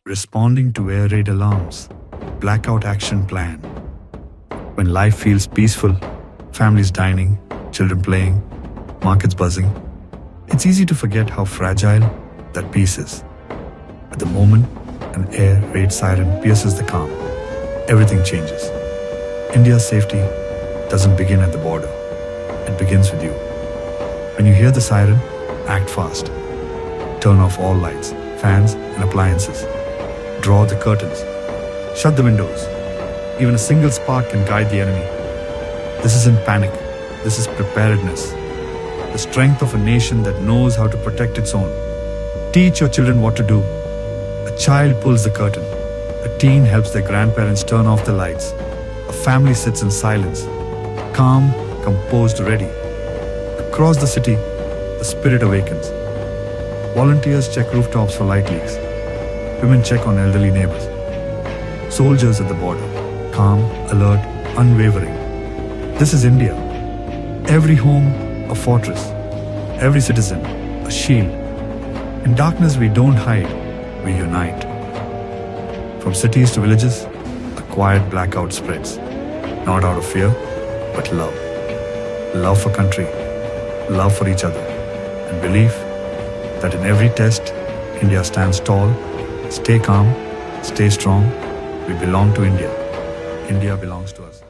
responding to air raid alarms, blackout action plan. When life feels peaceful, families dining, children playing, markets buzzing, it's easy to forget how fragile that peace is. At the moment an air raid siren pierces the calm, everything changes. India's safety doesn't begin at the border. It begins with you. When you hear the siren, act fast. Turn off all lights, fans and appliances. Draw the curtains. Shut the windows. Even a single spark can guide the enemy. This isn't panic. This is preparedness. The strength of a nation that knows how to protect its own. Teach your children what to do. A child pulls the curtain. A teen helps their grandparents turn off the lights. A family sits in silence, calm, composed, ready. Across the city, the spirit awakens. Volunteers check rooftops for light leaks. Women check on elderly neighbors. Soldiers at the border, calm, alert, unwavering. This is India. Every home, a fortress. Every citizen, a shield. In darkness we don't hide, we unite. From cities to villages, a quiet blackout spreads. Not out of fear, but love. Love for country, love for each other, and belief that in every test, India stands tall. Stay calm, stay strong. We belong to India. India belongs to us.